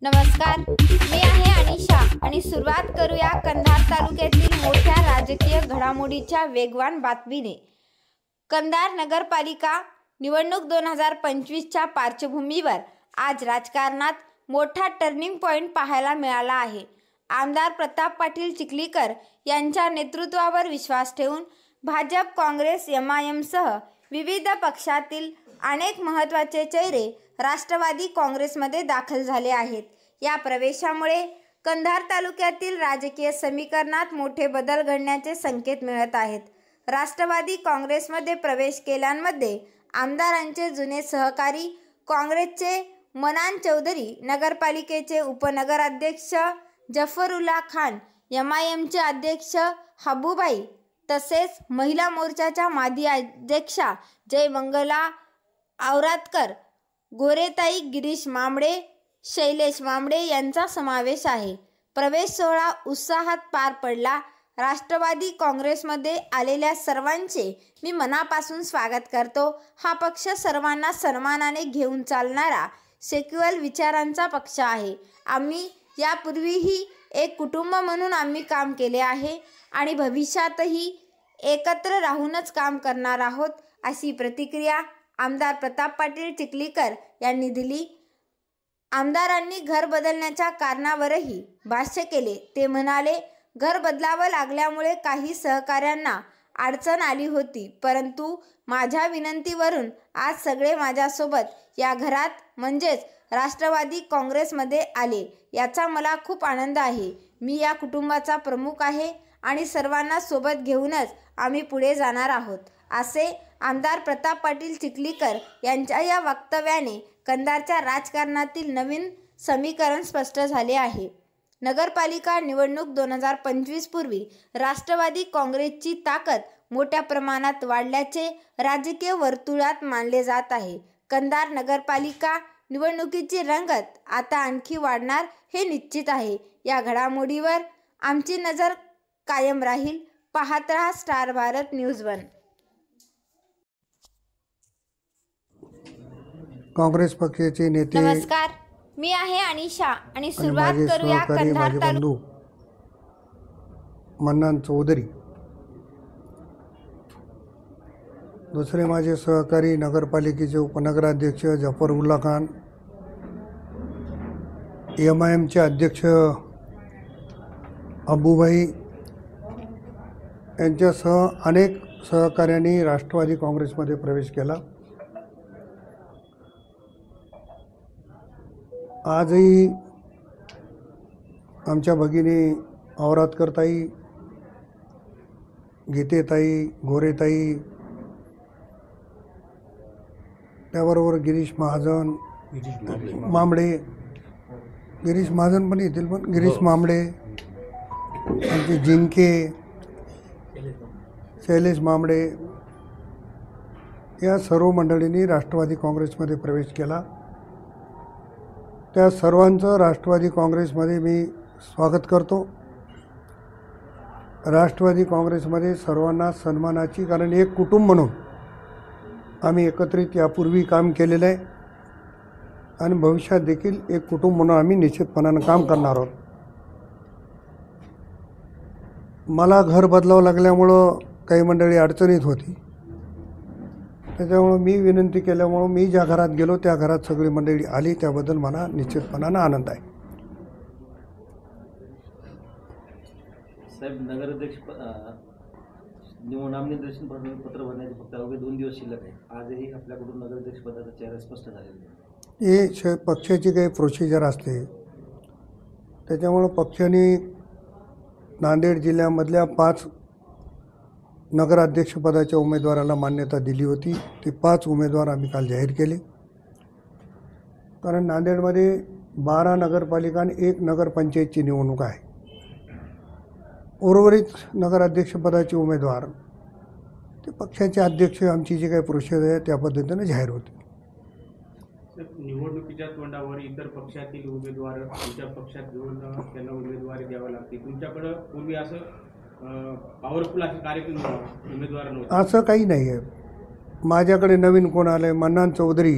नमस्कार, मी आहे अनिशा आणि सुरुवात करूया कंधार तालुक्यातील मोठ्या राजकीय घडामोडीच्या वेगवान बातमीने। कंधार नगरपालिका निवडणूक 2025च्या पार्श्वभूमीवर आज राजकारणात मोठा टर्निंग पॉइंट पाहायला मिळाला आहे। आमदार प्रताप पाटील चिखलीकर यांच्या नेतृत्वावर विश्वास ठेवून भाजप, काँग्रेस, MIM सह विविध पक्षातील अनेक महत्त्वाचे चेहरे राष्ट्रवादी काँग्रेसमध्ये दाखल झाले आहेत। या प्रवेशामुळे कंधार तालुक्यातील राजकीय समीकरणात मोठे बदल घडण्याचे संकेत मिळत आहेत। राष्ट्रवादी काँग्रेसमध्ये प्रवेश केल्यांमध्ये आमदारांचे जुने सहकारी काँग्रेसचे मनान चौधरी, नगरपालिकेचे उपनगराध्यक्ष जफरुल्ला खान, MIMचे अध्यक्ष हबूबाई तसेच महिला मोर्चाच्या माजी अध्यक्षा जयमंगला औरातकर, गोरेताई गिरीश मामडे, शैलेश मामडे यांचा समावेश आहे। प्रवेश सोहळा उत्साहात पार पडला। राष्ट्रवादी काँग्रेसमध्ये आलेल्या सर्वांचे मी मनापासून स्वागत करतो। हा पक्ष सर्वांना सन्मानाने घेऊन चालणारा सेक्युलर विचारांचा पक्ष आहे। आम्ही यापूर्वीही एक कुटुंब म्हणून आम्ही काम केले आहे आणि भविष्यातही एकत्र राहूनच काम करणार आहोत, अशी प्रतिक्रिया आमदार प्रताप पाटील चिखलीकर यांनी दिली। आमदारांनी घर बदलण्याच्या कारणावरही भाष्य केले। ते म्हणाले, घर बदलावं लागल्यामुळे काही सहकाऱ्यांना अडचण आली होती, परंतु माझ्या विनंतीवरून आज सगळे माझ्यासोबत या घरात म्हणजेच राष्ट्रवादी काँग्रेसमध्ये आले। याचा मला खूप आनंद आहे। मी या कुटुंबाचा प्रमुख आहे आणि सर्वांना सोबत घेऊनच आम्ही पुढे जाणार आहोत, असे आमदार प्रताप पाटील चिखलीकर यांच्या या वक्तव्याने कंधारच्या राजकारणातील नवीन समीकरण स्पष्ट झाले आहे। नगरपालिका निवडणूक 2025 पूर्वी राष्ट्रवादी काँग्रेसची ताकद मोठ्या प्रमाणात वाढल्याचे राजकीय वर्तुळात मानले जात आहे। कंधार नगरपालिका निवडणुकीची रंगत आता आणखी वाढणार हे निश्चित आहे। या घडामोडीवर आमची नजर कायम राहील। पाहत रहा स्टार भारत न्यूज 1। काँग्रेस पक्षाचे नेते नमस्कार, मी आहे अनिशा आणि सुरुवात करूया कंधार बंधू मन्नान चौधरी, दुसरे माझे सहकारी नगरपालिकेचे उपनगराध्यक्ष जफरुल्ला खान, MIMचे अध्यक्ष अबूबाई यांच्यासह अनेक सहकाऱ्यांनी राष्ट्रवादी काँग्रेसमध्ये प्रवेश केला। आजही आमच्या भगिनी औरातकरताई, गीतेताई, गोरेताई, त्याबरोबर गिरीश महाजन मामडे, गिरीश महाजन पण येतील, पण गिरीश मामडे, आमचे जिंके, शैलेश मामडे या सर्व मंडळींनी राष्ट्रवादी काँग्रेसमध्ये प्रवेश केला। त्या सर्वांचं राष्ट्रवादी काँग्रेसमध्ये मी स्वागत करतो। राष्ट्रवादी काँग्रेसमध्ये सर्वांना सन्मानाची, कारण एक कुटुंब म्हणून आम्ही एकत्रित यापूर्वी काम केलेलं आहे आणि भविष्यात देखील एक कुटुंब म्हणून आम्ही निश्चितपणानं काम करणार आहोत। मला घर बदलावं लागल्यामुळं काही मंडळी अडचणीत होती, त्याच्यामुळं मी विनंती केल्यामुळं मी ज्या घरात गेलो त्या घरात सगळी मंडळी आली, त्याबद्दल मला निश्चितपणानं आनंद आहे। साहेब, नगराध्यक्ष नामनिर्देशन पत्र भरण्याचे फक्त अवघे 2 दिवस शिल्लक आहे। आजही आपल्याकडून नगराध्यक्ष पदाचा चेहरा स्पष्ट झालेला आहे। हे पक्षाची काही प्रोसिजर असते, त्याच्यामुळं पक्षाने नांदेड जिल्ह्यामधल्या 5 नगराध्यक्षपदाच्या उमेदवाराला मान्यता दिली होती। ते 5 उमेदवार आम्ही काल जाहीर केले, कारण नांदेडमध्ये 12 नगरपालिका आणि 1 नगरपंचायतची निवडणूक आहे। उर्वरित नगराध्यक्षपदाचे उमेदवार ते पक्षाचे अध्यक्ष आमची जी काही प्रोसिजर आहे त्या पद्धतीनं जाहीर होते। निवडणुकीच्या तोंडावर इतर पक्षातील उमेदवार तुमच्या पक्षात घेऊन त्यांना उमेदवारी द्यावी लागते। तुमच्याकडं पूर्वी असं पॉवरफुल असे कार्यक्रम उमेदवार नव्हते? असं काही नाही आहे। माझ्याकडे नवीन कोण आलं आहे, मन्नान चौधरी,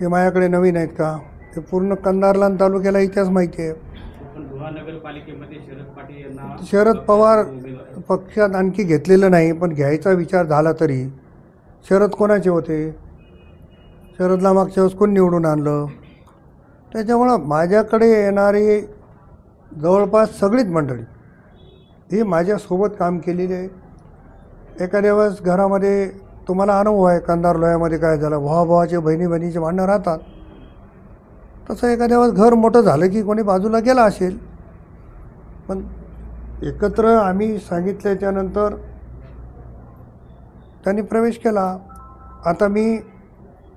हे माझ्याकडे नवीन आहेत का? हे पूर्ण कंधारला आणि तालुक्याला इतिहास माहिती आहे. पण दुहा नगरपालिकेमध्ये शरद पाटील यांना शरद पवार उमेदवार पक्षात आणखी घेतलेलं नाही, पण घ्यायचा विचार झाला तरी शरद कोणाचे होते? शरदला मागच्या वेळेस कोण निवडून आणलं? त्याच्यामुळं माझ्याकडे येणारी जवळपास सगळीच मंडळी ही माझ्यासोबत काम केलेली आहे. एखाद्या वेळेस घरामध्ये तुम्हाला अनुभव आहे, कंधार लोह्यामध्ये काय झालं, भावाचे बहिणी बहिणीचे भांडणं राहतात. तसं एखाद्या वेळेस घर मोठं झालं की कोणी बाजूला गेला असेल, पण एकत्र आम्ही सांगितल्याच्यानंतर त्यांनी प्रवेश केला. आता मी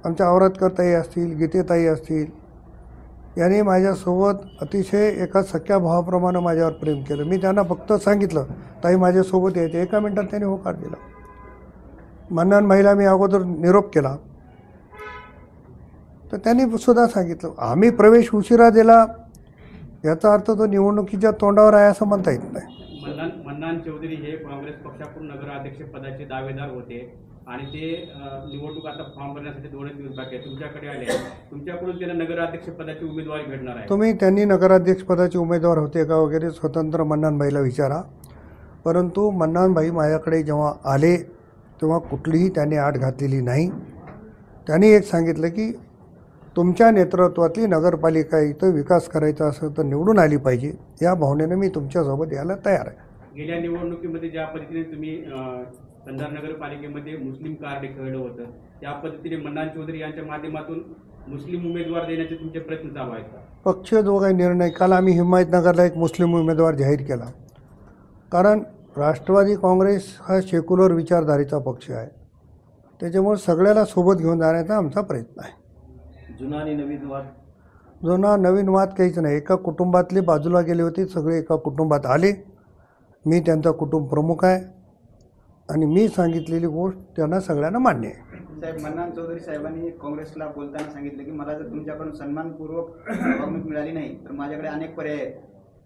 आमच्या औरतकरताई असतील, गीतेताई असतील, यांनी माझ्यासोबत अतिशय एका सख्या भावाप्रमाणे माझ्यावर प्रेम केलं. मी त्यांना फक्त सांगितलं ताई माझ्यासोबत यायचे, एका मिनटात त्यांनी होकार दिला. मन्नान महिला मी अगोदर निरोप केला तर त्यांनी सुद्धा सांगितलं. आम्ही प्रवेश उशिरा दिला याचा अर्थ तो निवडणुकीच्या तोंडावर आहे असं म्हणता येत नाही. मन्नान चौधरी हे काँग्रेस पक्षाकडून नगराध्यक्ष पदाचे दावेदार होते आणि ते निवडणूक आता फॉर्म भरण्यासाठी 2 दिवस बाकी आहे, तुमच्याकडे आले. तुमच्याकडून त्यांना नगराध्यक्ष पदाची उमेदवारी भेटणार आहे. तुम्ही त्यांनी नगराध्यक्ष पदाचे उमेदवार होते का वगैरे स्वतंत्र मन्नानबाईला विचारा. परंतु मन्नानबाई माझ्याकडे जेव्हा आले तेव्हा कुठलीही त्यांनी आड घातलेली नाही. त्यांनी एक सांगितलं की तुमच्या नेतृत्वातली नगरपालिका इथं विकास करायचा असेल तर निवडून आली पाहिजे, या भावनेनं मी तुमच्यासोबत यायला तयार आहे. गेल्या निवडणुकीमध्ये ज्या पद्धतीने तुम्ही कंधार नगरपालिकेमध्ये मुस्लिम कार्ड खेळलं होतं, त्या पद्धतीने मन्नान चौधरी यांच्या माध्यमातून मुस्लिम उमेदवार देण्याचे तुमचे प्रयत्न चालू आहेत का? पक्ष जो काही निर्णय, काल आम्ही हिमायतनगरला एक मुस्लिम उमेदवार जाहीर केला. कारण राष्ट्रवादी काँग्रेस हा सेक्युलर विचारधारेचा पक्ष आहे, त्याच्यामुळे सगळ्याला सोबत घेऊन जाण्याचा आमचा प्रयत्न आहे. जुना आणि नवीन वाद? जुना नवीन वाद काहीच नाही. एका कुटुंबातले बाजूला गेले होते, सगळे एका कुटुंबात आले. मी त्यांचा कुटुंब प्रमुख आहे आणि मी सांगितलेली गोष्ट त्यांना सगळ्यांना मान्य आहे. साहेब, मन्नान चौधरी साहेबांनी काँग्रेसला बोलताना सांगितलं की मला जर तुमच्याकडून सन्मानपूर्वक वागणूक मिळाली नाही तर माझ्याकडे अनेक पर्याय आहेत.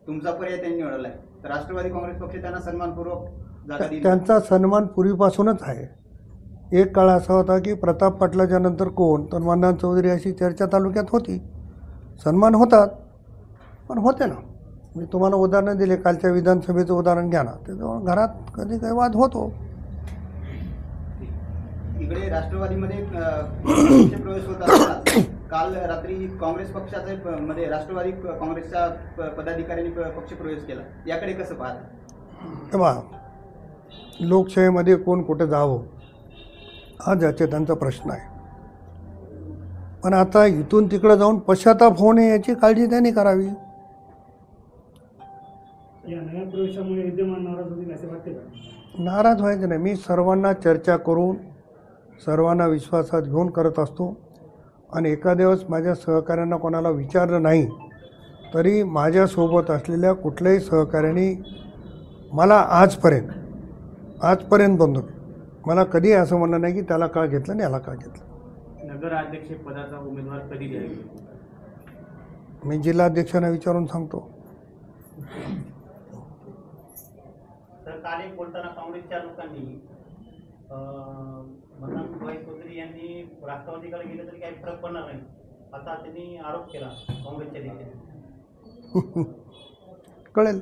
तुमचा पर्याय त्यांनी निवडला आहे, तर राष्ट्रवादी काँग्रेस पक्ष त्यांना सन्मानपूर्वक जागा दिली. त्यांचा सन्मान पूर्वीपासूनच आहे. एक काळ असा होता की प्रताप पाटलाच्या नंतर कोण, तर मन्नान चौधरी अशी चर्चा तालुक्यात होती. सन्मान होतात, पण होते ना. मी तुम्हाला उदाहरणं दिले, कालच्या विधानसभेचं उदाहरण घ्या ना, त्याच्यामुळे घरात कधी काही वाद होतो. इकडे राष्ट्रवादीमध्ये प्रवेश होत असताना काल रात्री काँग्रेस पक्षाचा मध्ये राष्ट्रवादी काँग्रेसच्या पदाधिकाऱ्यांनी पक्षप्रवेश केला, याकडे कसं पाहता? तेव्हा लोकशाहीमध्ये कोण कुठे जावं हा ज्याचे त्यांचा प्रश्न आहे, पण आता इथून तिकडं जाऊन पश्चाताप होऊ नये याची काळजी त्यांनी करावी. या नव्या प्रवेशामुळे विद्यमान नाराज होतील असे वाटते का? नाराज व्हायचं नाही. मी सर्वांना चर्चा करून सर्वांना विश्वासात घेऊन करत असतो आणि एखाद्या वेळेस माझ्या सहकाऱ्यांना कोणाला विचारलं नाही तरी माझ्यासोबत असलेल्या कुठल्याही सहकाऱ्यांनी मला आजपर्यंत बंधू मला कधी असं म्हणलं नाही की त्याला का घेतलं आणि याला का घेतलं. नगराध्यक्ष पदाचा उमेदवार कधी द्यायचा? मी जिल्हाध्यक्षांना विचारून सांगतो. तर काल एक बोलताना काँग्रेसच्या लोकांनी मन्नान चौधरी यांनी राष्ट्रवादीकडे गेले तरी काही फरक पडणार नाही असा त्यांनी आरोप केला काँग्रेसच्या नेत्यांनी. कळेल.